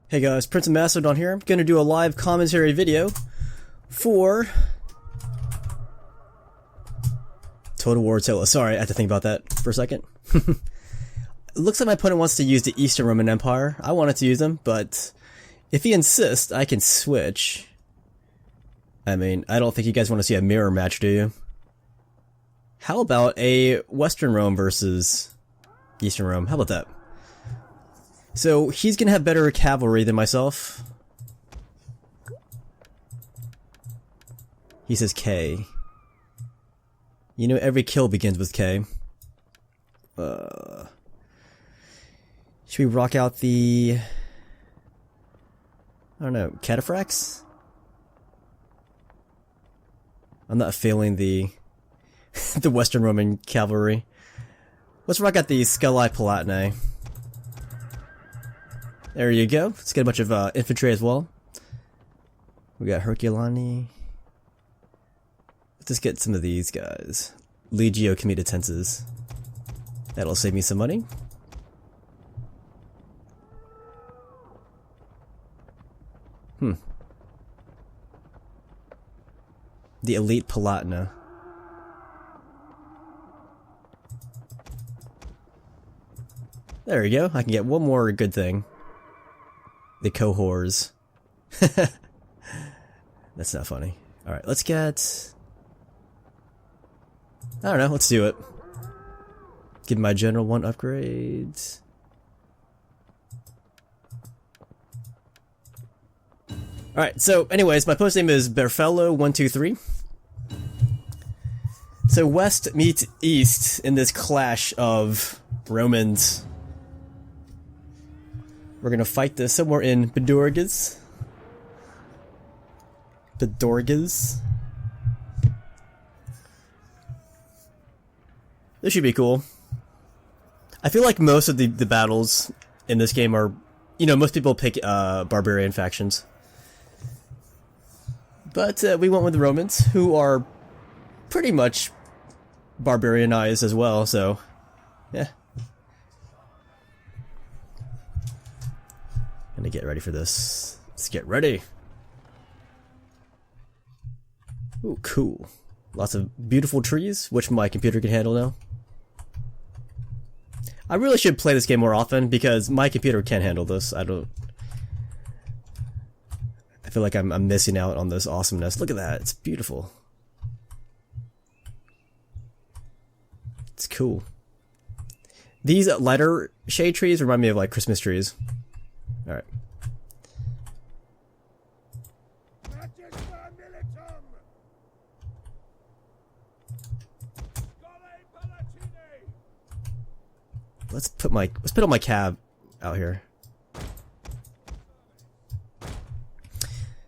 Hey guys, PrinceofMacedon here. I'm going to do a live commentary video for Total War Attila. Sorry, I had to think about that for a second. It looks like my opponent wants to use the Eastern Roman Empire. I wanted to use them, but if he insists, I can switch. I mean, I don't think you guys want to see a mirror match, do you? How about a Western Rome versus Eastern Rome? How about that? So, he's gonna have better cavalry than myself. He says K. You know, every kill begins with K. Should we rock out the... I don't know, cataphracts? I'm not failing the... the Western Roman cavalry. Let's rock out the Scelli Palatinae. There you go. Let's get a bunch of infantry as well. We got Herculani. Let's just get some of these guys. Legio Comitatenses. That'll save me some money. The Elite Palatina. There you go. I can get one more good thing. The cohors. That's not funny. Alright, let's get... I don't know, let's do it. Give my general one upgrade. Alright, so anyways, my post name is Berfello123. So West meets East in this clash of Romans. We're gonna fight this somewhere in Budorgis. Budorgis. This should be cool. I feel like most of the battles in this game are, you know, most people pick barbarian factions. But we went with the Romans, who are pretty much barbarianized as well, so yeah. Gonna get ready for this. Let's get ready. Ooh, cool. Lots of beautiful trees, which my computer can handle now. I really should play this game more often because my computer can't handle this. I feel like I'm missing out on this awesomeness. Look at that. It's beautiful. It's cool. These lighter shade trees remind me of like Christmas trees. Alright. Let's put on my cab out here.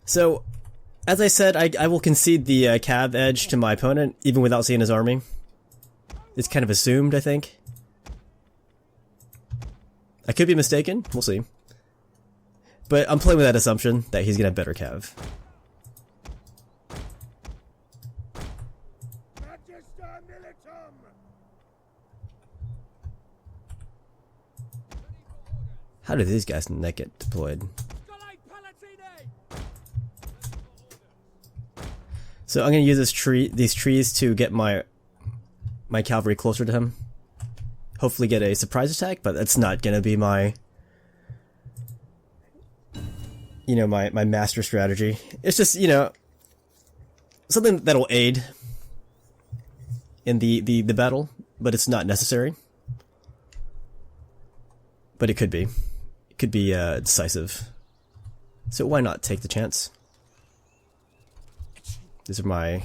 So, as I said, I will concede the cab edge to my opponent, even without seeing his army. It's kind of assumed, I think. I could be mistaken. We'll see. But I'm playing with that assumption that he's gonna have better cav. How did these guys not get deployed? So I'm gonna use these trees to get my cavalry closer to him. Hopefully get a surprise attack, but that's not gonna be my... you know, my master strategy. It's just, you know, something that'll aid in the battle, but it's not necessary. But it could be. It could be decisive. So why not take the chance? These are my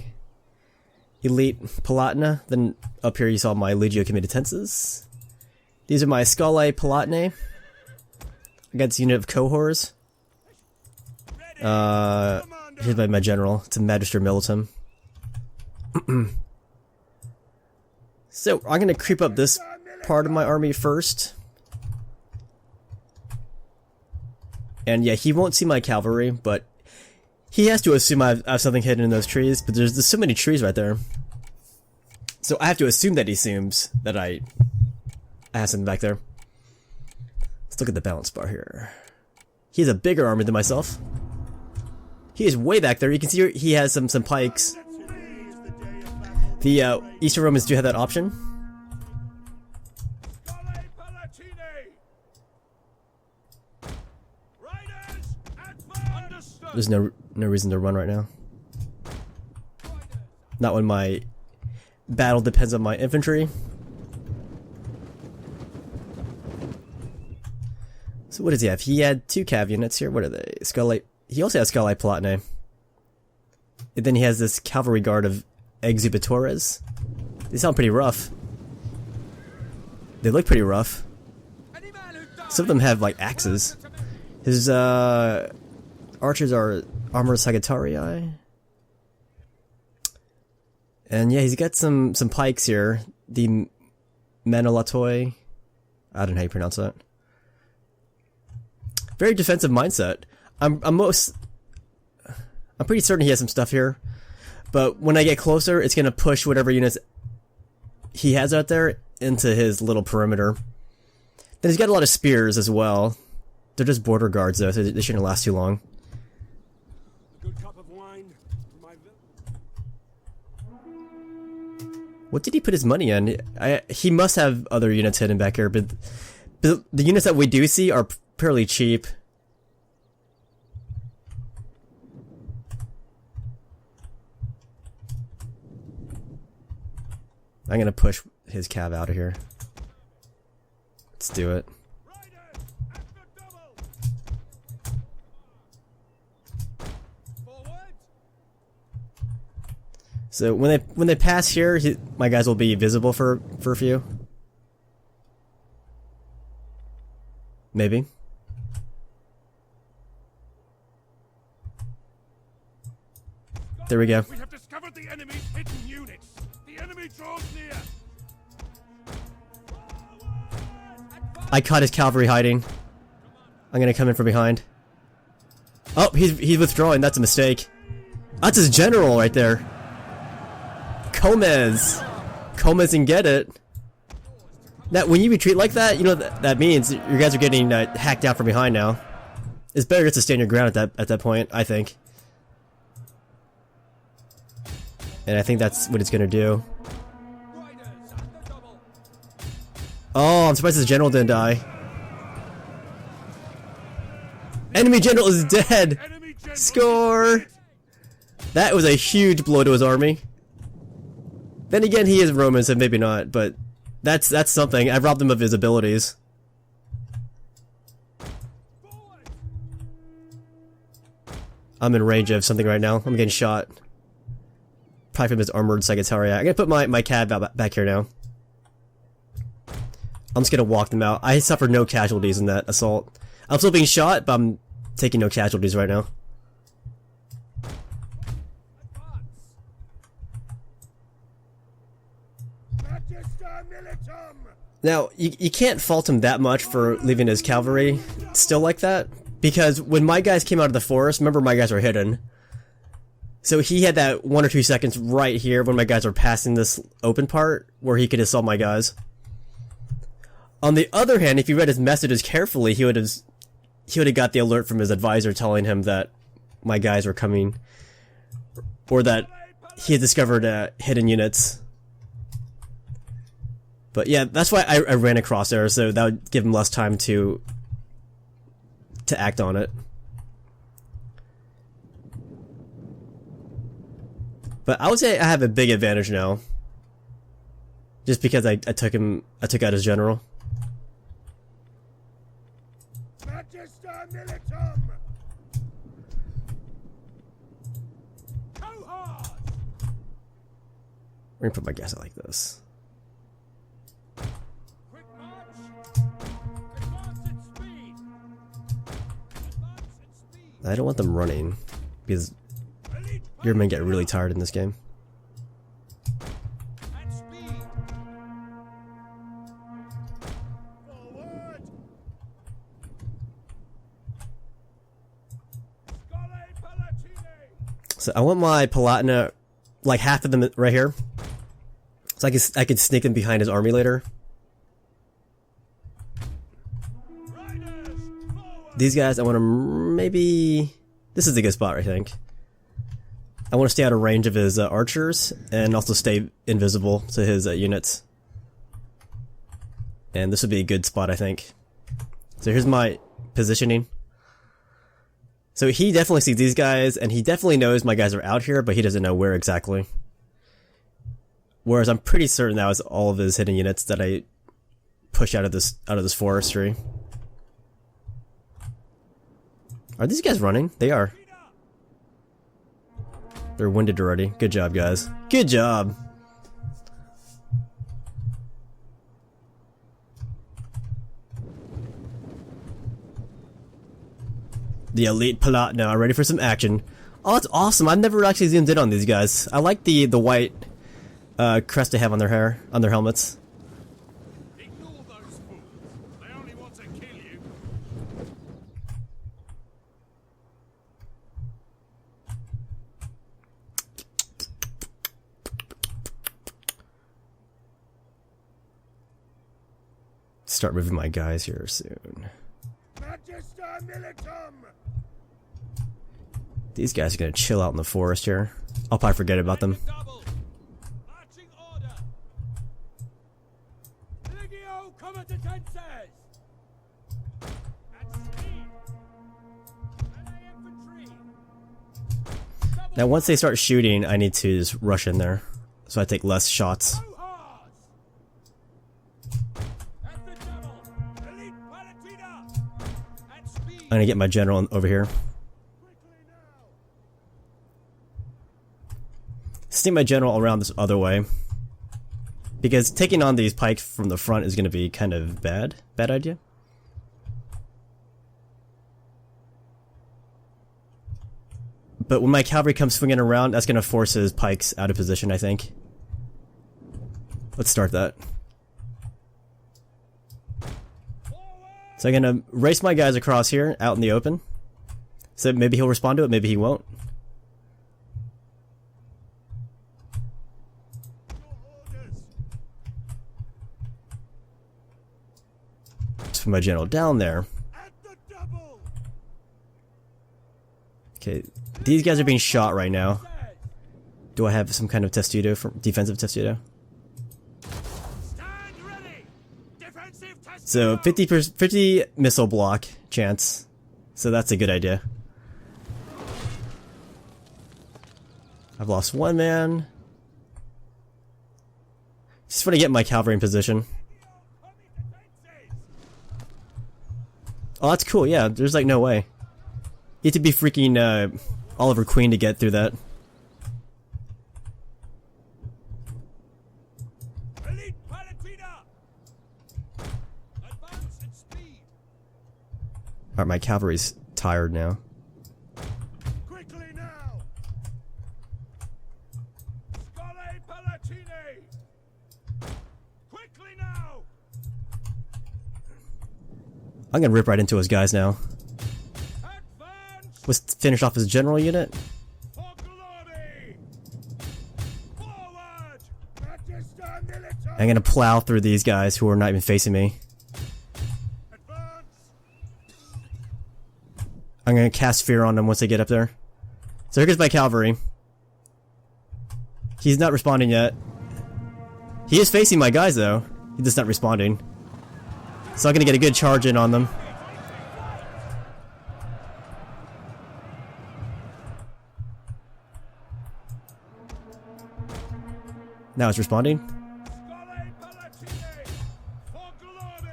Elite Palatina. Then up here you saw my Legio Comitatenses. These are my Scelli Palatinae. I got this unit of cohors. Here's my general. It's a Magister Militum. So, I'm gonna creep up this part of my army first. And yeah, he won't see my cavalry, but he has to assume I have something hidden in those trees, but there's so many trees right there. So I have to assume that he assumes that I have something back there. Let's look at the balance bar here. He has a bigger army than myself. He is way back there. You can see he has some pikes. The Eastern Romans do have that option. There's no reason to run right now. Not when my battle depends on my infantry. So what does he have? He had 2 cav units here. What are they? Scarlet. He also has Scarlet Palatine. And then he has this cavalry guard of Exubatores. They sound pretty rough. They look pretty rough. Some of them have like axes. His archers are Armored Sagittarii. And yeah, he's got some pikes here. The Manolatoi. I don't know how you pronounce that. Very defensive mindset. I'm pretty certain he has some stuff here. But when I get closer, it's gonna push whatever units he has out there into his little perimeter. Then he's got a lot of spears as well. They're just border guards though, so they shouldn't last too long. Good cup of wine for my What did he put his money in? He must have other units hidden back here, but the units that we do see are fairly cheap. I'm gonna push his cav out of here. Let's do it. So when they pass here, my guys will be visible for a few. Maybe. There we go. We have discovered the enemy's hidden units. The enemy draws near. I caught his cavalry hiding. I'm gonna come in from behind. Oh, he's withdrawing. That's a mistake. That's his general right there. Comez and get it. Now, when you retreat like that, you know that means your guys are getting hacked down from behind now. It's better just to stand your ground at that point, I think. And I think that's what it's gonna do. Oh, I'm surprised his general didn't die. Enemy general is dead! Score! That was a huge blow to his army. Then again, he is Roman, so maybe not, but that's something. I robbed him of his abilities. I'm in range of something right now. I'm getting shot. Probably from his Armored Sagittarii. I'm gonna put my cav back here now. I'm just gonna walk them out. I suffered no casualties in that assault. I'm still being shot, but I'm taking no casualties right now. Now, you can't fault him that much for leaving his cavalry still like that, because when my guys came out of the forest, remember my guys were hidden. So he had that 1 or 2 seconds right here when my guys were passing this open part where he could assault my guys. On the other hand, if he read his messages carefully, he would have got the alert from his advisor telling him that my guys were coming, or that he had discovered hidden units. But yeah, that's why I ran across there, so that would give him less time to act on it. But I would say I have a big advantage now, just because I took out his general. We're gonna put my guys out like this. I don't want them running, because your men get really tired in this game. So I want my Palatina, like half of them right here, so I could sneak them behind his army later. These guys, I want to maybe... This is a good spot, I think. I want to stay out of range of his archers, and also stay invisible to his units. And this would be a good spot, I think. So here's my positioning. So he definitely sees these guys, and he definitely knows my guys are out here, but he doesn't know where exactly. Whereas I'm pretty certain that was all of his hidden units that I push out of this forestry. Are these guys running? They are. They're winded already. Good job, guys. Good job! The elite Palatino are ready for some action. Oh, that's awesome! I've never actually zoomed in on these guys. I like the white crest they have on their hair, on their helmets. Ignore those fools. They only want to kill you. Start moving my guys here soon. Magister Militum! These guys are gonna chill out in the forest here. I'll probably forget about them. Double. Marching order. Legio comitatenses. At speed. Melee infantry. Now once they start shooting, I need to just rush in there. So I take less shots. Rohars. At the double. Elite Palatina. At speed. I'm gonna get my general over here. Quickly now. Steam my general around this other way. Because taking on these pikes from the front is gonna be kind of bad. Bad idea. But when my cavalry comes swinging around, that's gonna force his pikes out of position, I think. Let's start that. So I'm gonna race my guys across here, out in the open. So maybe he'll respond to it, maybe he won't. Just put my general down there. At the double. Okay, these guys are being shot right now. Do I have some kind of testudo, for defensive testudo? Stand ready. Defensive test. So 50 missile block chance. So that's a good idea. I've lost one man. Just want to get my cavalry in position. Oh, that's cool. Yeah, there's like no way. You have to be freaking Oliver Queen to get through that. Elite Palatina. Advance at speed. Alright, my cavalry's tired now. Quickly now. Scole Palatine. Quickly now. I'm gonna rip right into his guys now. Advance Let's finish off his general unit. for glory. Forward. Magister Militum. I'm gonna plow through these guys who are not even facing me. Advance. I'm gonna cast fear on them once they get up there. So here goes my cavalry. He's not responding yet. He is facing my guys though. He's just not responding. So I'm gonna get a good charge in on them. Now it's responding. Scole Palatine. For glory.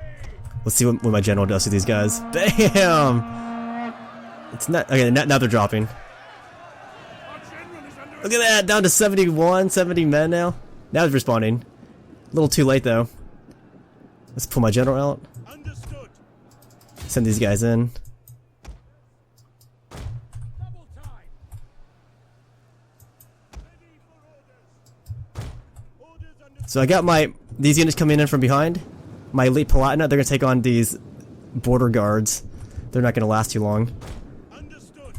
Let's see what my general does to these guys. Bam! It's not okay. Now they're dropping. Our general is under Look at that, down to 71, 70 men now. Now it's responding. A little too late though. Let's pull my general out. understood. Send these guys in. Double time. Ready for orders. Orders understood. So I got these units coming in from behind. My elite Palatina, they're gonna take on these border guards. They're not gonna last too long. Understood.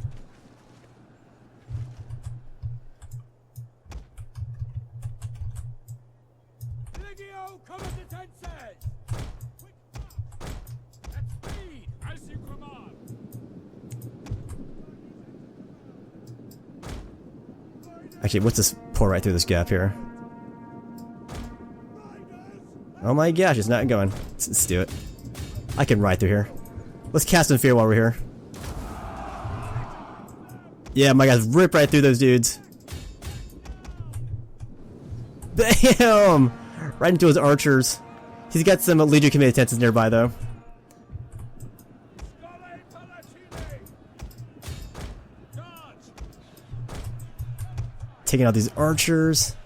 Legio comitatenses. Quick march. At speed, as you command. Actually, what's this? Pour right through this gap here. Oh my gosh, it's not going. Let's do it. I can ride through here. Let's cast some fear while we're here. Yeah, my guys rip right through those dudes. Bam! Right into his archers. He's got some Legion Commander Tenses nearby though. Taking out these archers.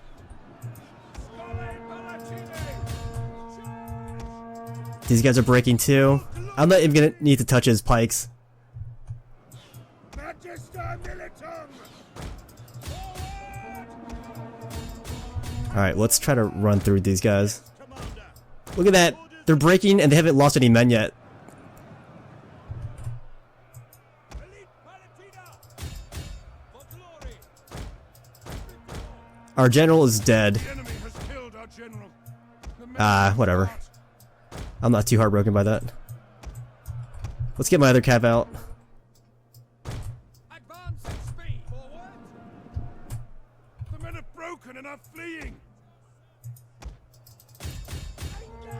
These guys are breaking too. I'm not even gonna need to touch his pikes. Alright, let's try to run through these guys. Look at that! They're breaking and they haven't lost any men yet. Our general is dead. Whatever. I'm not too heartbroken by that. Let's get my other cav out. Advance at speed. Forward. The men have broken and are fleeing. Engage.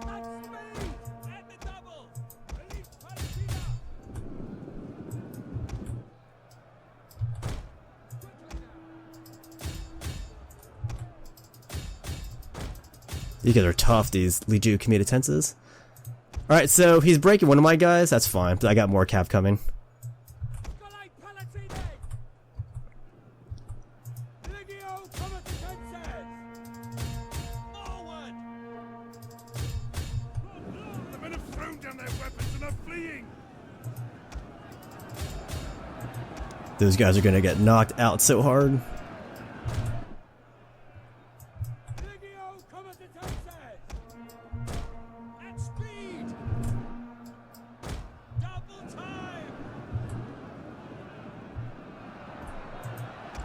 At speed. And the double. Elite Palatina. These guys are tough, these Legion Commander Tenses. Alright, so he's breaking one of my guys. That's fine, but I got more cav coming. The men have thrown down their weapons and are fleeing. Those guys are gonna get knocked out so hard.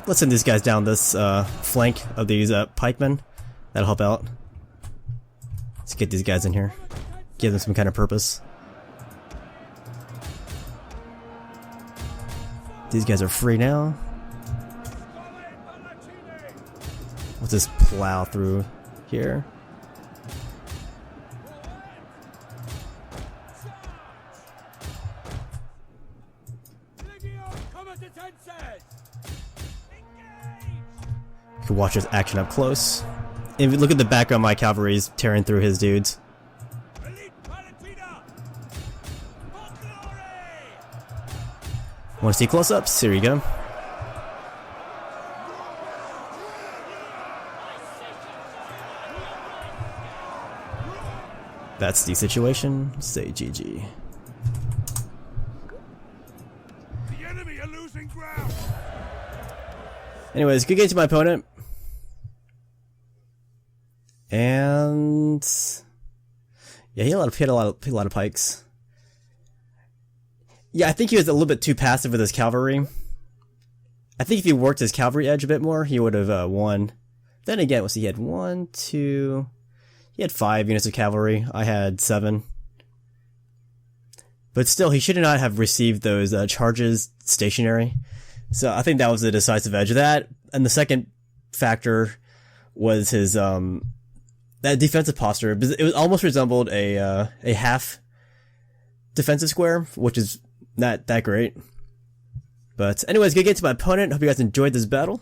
Let's send these guys down this flank of these pikemen. That'll help out. Let's get these guys in here. Give them some kind of purpose. These guys are free now. Let's just plow through here. You can watch this action up close. And if you look at the background, my cavalry's tearing through his dudes. Want to see close-ups? Here you go. That's the situation. Say GG. The enemy are losing ground. Anyways, good game to my opponent. And yeah, he had a lot of pikes. Yeah, I think he was a little bit too passive with his cavalry. I think if he worked his cavalry edge a bit more, he would have won. Then again, let's see, he had 1, 2... He had 5 units of cavalry. I had 7. But still, he should not have received those charges stationary. So I think that was the decisive edge of that. And the second factor was his that defensive posture. It almost resembled a half defensive square, which is not that great. But anyways, good game to my opponent. Hope you guys enjoyed this battle.